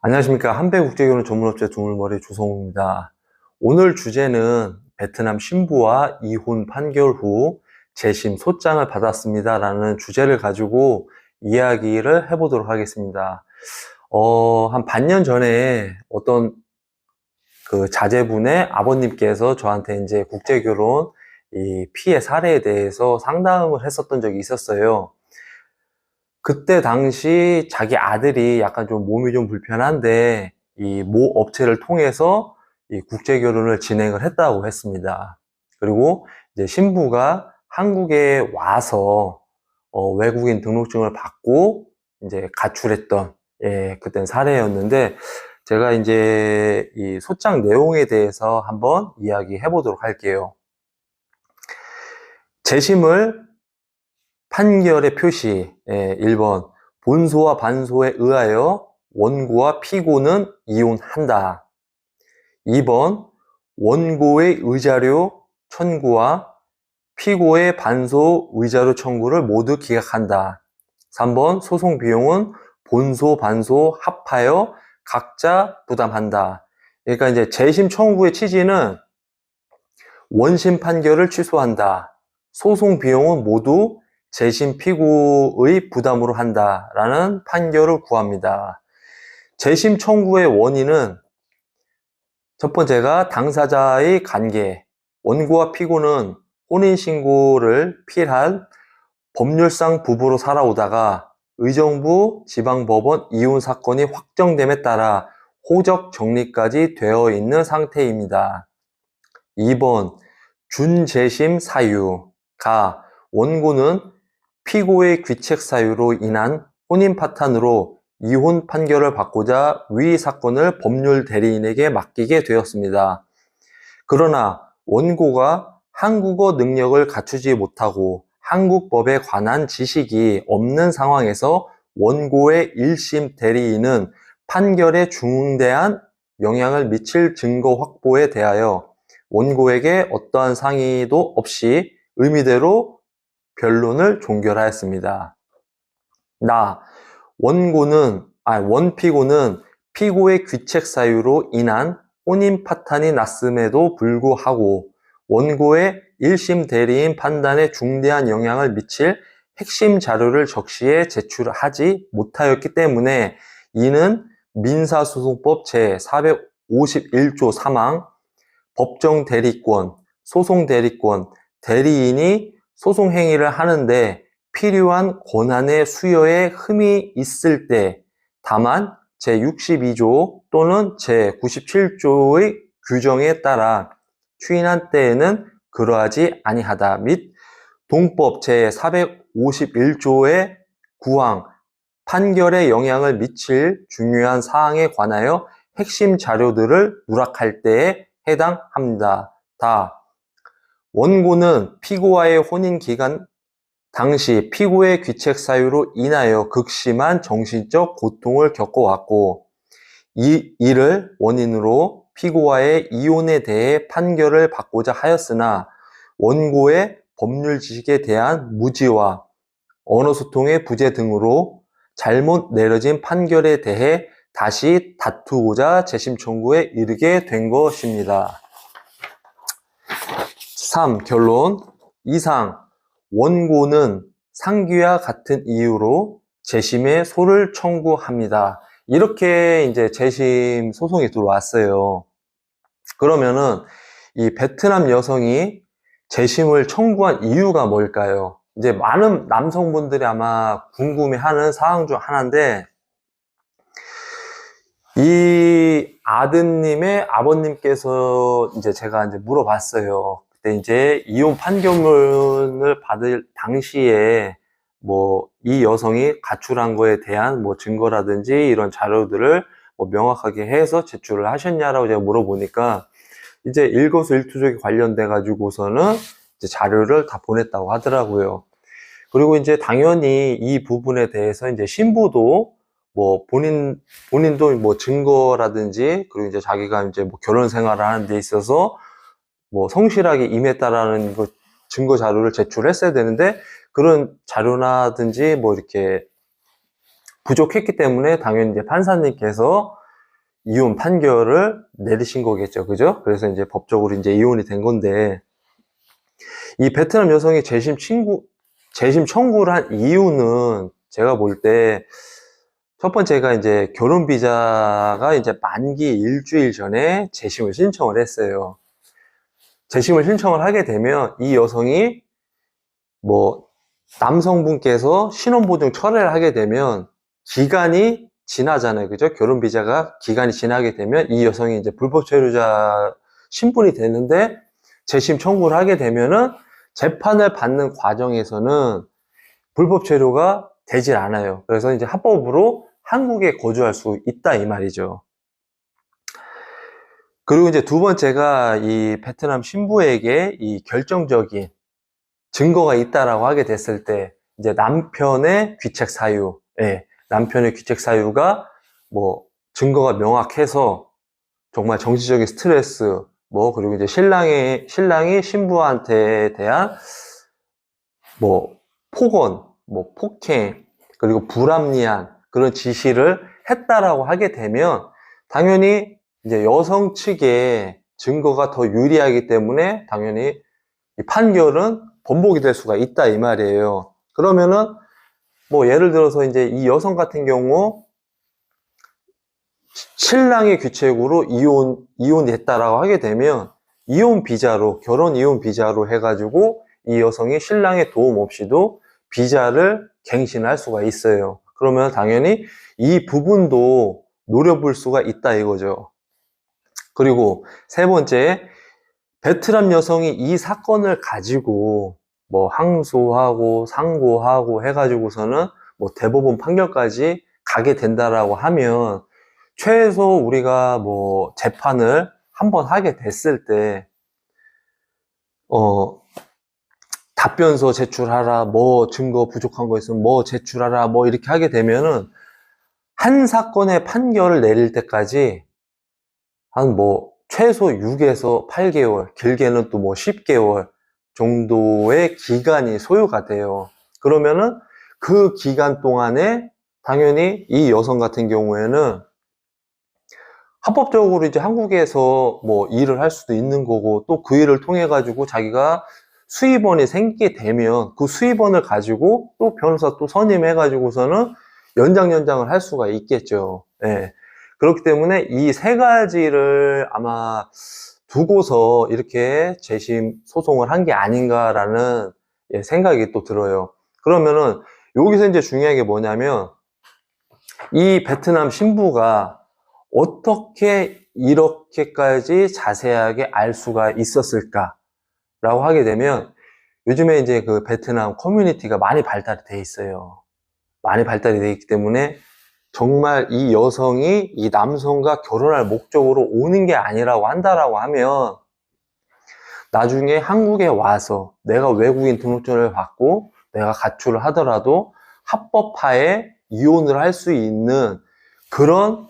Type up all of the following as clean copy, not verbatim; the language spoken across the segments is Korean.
안녕하십니까. 한배국제결혼 전문업체 두물머리 조성우입니다. 오늘 주제는 베트남 신부와 이혼 판결 후 재심 소장을 받았습니다 라는 주제를 가지고 이야기를 해보도록 하겠습니다. 한 반년 전에 어떤 그 자제분의 아버님께서 저한테 이제 국제결혼 이 피해 사례에 대해서 상담을 했었던 적이 있었어요. 그때 당시 자기 아들이 약간 좀 몸이 좀 불편한데 이 모 업체를 통해서 이 국제 결혼을 진행을 했다고 했습니다. 그리고 이제 신부가 한국에 와서 외국인 등록증을 받고 이제 가출했던 그땐 사례였는데 제가 이제 이 소장 내용에 대해서 한번 이야기해 보도록 할게요. 재심을 판결의 표시 1번 본소와 반소에 의하여 원고와 피고는 이혼한다. 2번 원고의 의자료 청구와 피고의 반소 의자료 청구를 모두 기각한다. 3번 소송 비용은 본소 반소 합하여 각자 부담한다. 그러니까 이제 재심 청구의 취지는 원심 판결을 취소한다. 소송 비용은 모두 재심 피고의 부담으로 한다라는 판결을 구합니다. 재심 청구의 원인은 첫 번째가 당사자의 관계, 원고와 피고는 혼인신고를 필한 법률상 부부로 살아오다가 의정부 지방법원 이혼 사건이 확정됨에 따라 호적 정리까지 되어 있는 상태입니다. 2번 준재심 사유, 원고는 피고의 귀책 사유로 인한 혼인 파탄으로 이혼 판결을 받고자 위 사건을 법률 대리인에게 맡기게 되었습니다. 그러나 원고가 한국어 능력을 갖추지 못하고 한국법에 관한 지식이 없는 상황에서 원고의 1심 대리인은 판결에 중대한 영향을 미칠 증거 확보에 대하여 원고에게 어떠한 상의도 없이 의미대로 변론을 종결하였습니다. 원피고는 피고의 귀책 사유로 인한 혼인 파탄이 났음에도 불구하고 원고의 1심 대리인 판단에 중대한 영향을 미칠 핵심 자료를 적시에 제출하지 못하였기 때문에 이는 민사소송법 제451조 3항 법정 대리권, 소송 대리권, 대리인이 소송 행위를 하는데 필요한 권한의 수여에 흠이 있을 때 다만 제62조 또는 제97조의 규정에 따라 추인한 때에는 그러하지 아니하다 및 동법 제451조의 9항 판결에 영향을 미칠 중요한 사항에 관하여 핵심 자료들을 누락할 때에 해당합니다. 원고는 피고와의 혼인 기간 당시 피고의 귀책 사유로 인하여 극심한 정신적 고통을 겪어왔고 이를 원인으로 피고와의 이혼에 대해 판결을 받고자 하였으나 원고의 법률 지식에 대한 무지와 언어소통의 부재 등으로 잘못 내려진 판결에 대해 다시 다투고자 재심 청구에 이르게 된 것입니다. 3. 결론. 이상 원고는 상기와 같은 이유로 재심에 소를 청구합니다. 이렇게 이제 재심 소송이 들어왔어요. 그러면은 이 베트남 여성이 재심을 청구한 이유가 뭘까요? 이제 많은 남성분들이 아마 궁금해하는 사항 중 하나인데 이 아드님의 아버님께서 이제 제가 이제 물어봤어요. 그때 이제 이혼 판결문을 받을 당시에 뭐 이 여성이 가출한 거에 대한 뭐 증거라든지 이런 자료들을 뭐 명확하게 해서 제출을 하셨냐라고 제가 물어보니까 이제 일거수일투족에 관련돼 가지고서는 이제 자료를 다 보냈다고 하더라고요. 그리고 이제 당연히 이 부분에 대해서 이제 신부도 뭐 본인도 뭐 증거라든지 그리고 이제 자기가 이제 뭐 결혼 생활을 하는 데 있어서 뭐 성실하게 임했다라는 그 증거 자료를 제출했어야 되는데 그런 자료라든지 뭐 이렇게 부족했기 때문에 당연히 이제 판사님께서 이혼 판결을 내리신 거겠죠. 그죠? 그래서 이제 법적으로 이제 이혼이 된 건데, 이 베트남 여성이 재심 청구를 한 이유는 제가 볼 때, 첫 번째가 이제 결혼 비자가 이제 만기 일주일 전에 재심을 신청을 했어요. 재심을 신청을 하게 되면 이 여성이 뭐 남성분께서 신혼보증 철회를 하게 되면 기간이 지나잖아요. 그죠? 결혼 비자가 기간이 지나게 되면 이 여성이 이제 불법 체류자 신분이 되는데 재심 청구를 하게 되면은 재판을 받는 과정에서는 불법 체류가 되질 않아요. 그래서 이제 합법으로 한국에 거주할 수 있다 이 말이죠. 그리고 이제 두 번째가 이 베트남 신부에게 이 결정적인 증거가 있다라고 하게 됐을 때 이제 남편의 귀책 사유, 예, 남편의 귀책 사유가 뭐 증거가 명확해서 정말 정치적인 스트레스, 뭐 그리고 이제 신랑이 신부한테 대한 뭐 폭언, 뭐 폭행, 그리고 불합리한 그런 지시를 했다라고 하게 되면 당연히 이제 여성 측의 증거가 더 유리하기 때문에 당연히 이 판결은 번복이 될 수가 있다 이 말이에요. 그러면은 뭐 예를 들어서 이제 이 여성 같은 경우 신랑의 귀책으로 이혼이 됐다라고 하게 되면 이혼 비자로 결혼 이혼 비자로 해가지고 이 여성이 신랑의 도움 없이도 비자를 갱신할 수가 있어요. 그러면 당연히 이 부분도 노려볼 수가 있다 이거죠. 그리고 세 번째, 베트남 여성이 이 사건을 가지고 뭐 항소하고 상고하고 해가지고서는 뭐 대법원 판결까지 가게 된다라고 하면 최소 우리가 뭐 재판을 한번 하게 됐을 때 답변서 제출하라, 뭐 증거 부족한 거 있으면 뭐 제출하라, 뭐 이렇게 하게 되면은 한 사건의 판결을 내릴 때까지 한 뭐 최소 6에서 8개월, 길게는 또 뭐 10개월 정도의 기간이 소요가 돼요. 그러면은 그 기간 동안에 당연히 이 여성 같은 경우에는 합법적으로 이제 한국에서 뭐 일을 할 수도 있는 거고 또 그 일을 통해 가지고 자기가 수입원이 생기게 되면 그 수입원을 가지고 또 변호사 또 선임해 가지고서는 연장을 할 수가 있겠죠. 예. 그렇기 때문에 이 세 가지를 아마 두고서 이렇게 재심 소송을 한 게 아닌가라는 생각이 또 들어요. 그러면은 여기서 이제 중요한 게 뭐냐면 이 베트남 신부가 어떻게 이렇게까지 자세하게 알 수가 있었을까라고 하게 되면 요즘에 이제 그 베트남 커뮤니티가 많이 발달이 돼 있어요. 많이 발달이 돼 있기 때문에 정말 이 여성이 이 남성과 결혼할 목적으로 오는 게 아니라고 한다라고 하면 나중에 한국에 와서 내가 외국인 등록증을 받고 내가 가출을 하더라도 합법화에 이혼을 할 수 있는 그런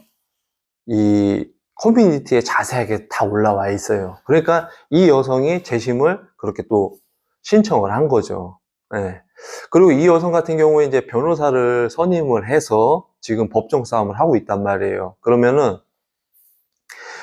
이 커뮤니티에 자세하게 다 올라와 있어요. 그러니까 이 여성이 재심을 그렇게 또 신청을 한 거죠. 네. 그리고 이 여성 같은 경우에 이제 변호사를 선임을 해서 지금 법정 싸움을 하고 있단 말이에요. 그러면은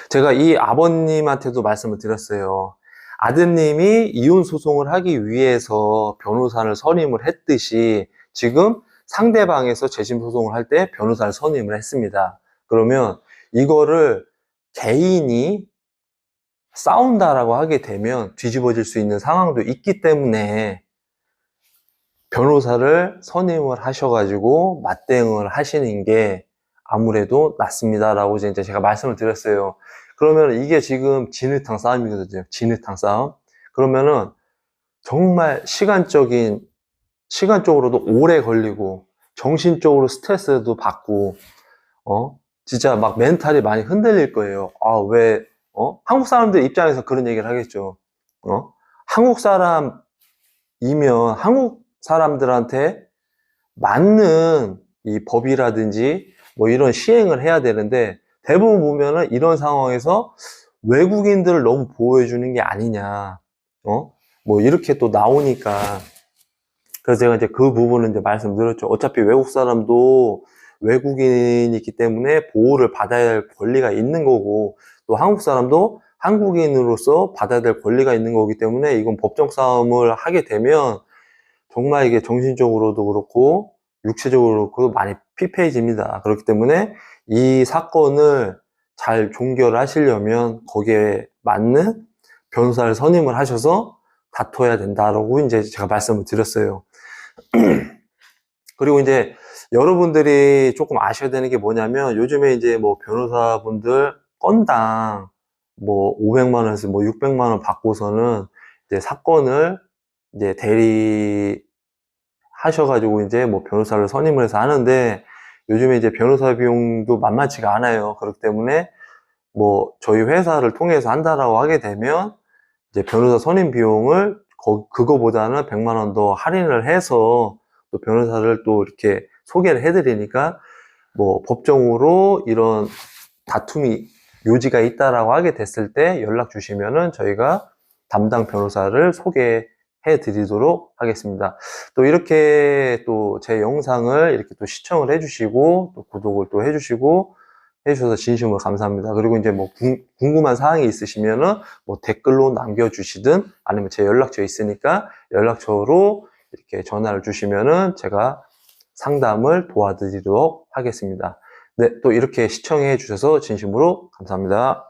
제가 이 아버님한테도 말씀을 드렸어요. 아드님이 이혼 소송을 하기 위해서 변호사를 선임을 했듯이 지금 상대방에서 재심 소송을 할 때 변호사를 선임을 했습니다. 그러면 이거를 개인이 싸운다라고 하게 되면 뒤집어질 수 있는 상황도 있기 때문에 변호사를 선임을 하셔가지고 맞대응을 하시는 게 아무래도 낫습니다라고 이제 제가 말씀을 드렸어요. 그러면 이게 지금 진흙탕 싸움이거든요. 진흙탕 싸움. 그러면은 정말 시간적으로도 오래 걸리고 정신적으로 스트레스도 받고 진짜 막 멘탈이 많이 흔들릴 거예요. 아, 왜 한국 사람들 입장에서 그런 얘기를 하겠죠. 한국 사람이면 한국 사람들한테 맞는 이 법이라든지 뭐 이런 시행을 해야 되는데 대부분 보면은 이런 상황에서 외국인들을 너무 보호해주는 게 아니냐, 뭐 이렇게 또 나오니까 그래서 제가 이제 그 부분은 이제 말씀드렸죠. 어차피 외국 사람도 외국인이기 때문에 보호를 받아야 할 권리가 있는 거고, 또 한국 사람도 한국인으로서 받아야 될 권리가 있는 거기 때문에 이건 법정 싸움을 하게 되면 정말 이게 정신적으로도 그렇고 육체적으로 그렇고 많이 피폐해집니다. 그렇기 때문에 이 사건을 잘 종결하시려면 거기에 맞는 변호사를 선임을 하셔서 다퉈야 된다라고 이제 제가 말씀을 드렸어요. 그리고 이제 여러분들이 조금 아셔야 되는 게 뭐냐면 요즘에 이제 뭐 변호사분들 건당 뭐 500만 원에서 뭐 600만 원 받고서는 이제 사건을 이제 대리하셔가지고 이제 뭐 변호사를 선임을 해서 하는데 요즘에 이제 변호사 비용도 만만치가 않아요. 그렇기 때문에 뭐 저희 회사를 통해서 한다라고 하게 되면 이제 변호사 선임 비용을 그거보다는 100만 원 더 할인을 해서 또 변호사를 또 이렇게 소개를 해드리니까 뭐 법정으로 이런 다툼이 요지가 있다라고 하게 됐을 때 연락 주시면은 저희가 담당 변호사를 소개해 드리도록 하겠습니다. 또 이렇게 또 제 영상을 이렇게 또 시청을 해주시고 또 구독을 또 해주셔서 진심으로 감사합니다. 그리고 이제 뭐 궁금한 사항이 있으시면은 뭐 댓글로 남겨주시든 아니면 제 연락처 있으니까 연락처로 이렇게 전화를 주시면은 제가 상담을 도와드리도록 하겠습니다. 네, 또 이렇게 시청해 주셔서 진심으로 감사합니다.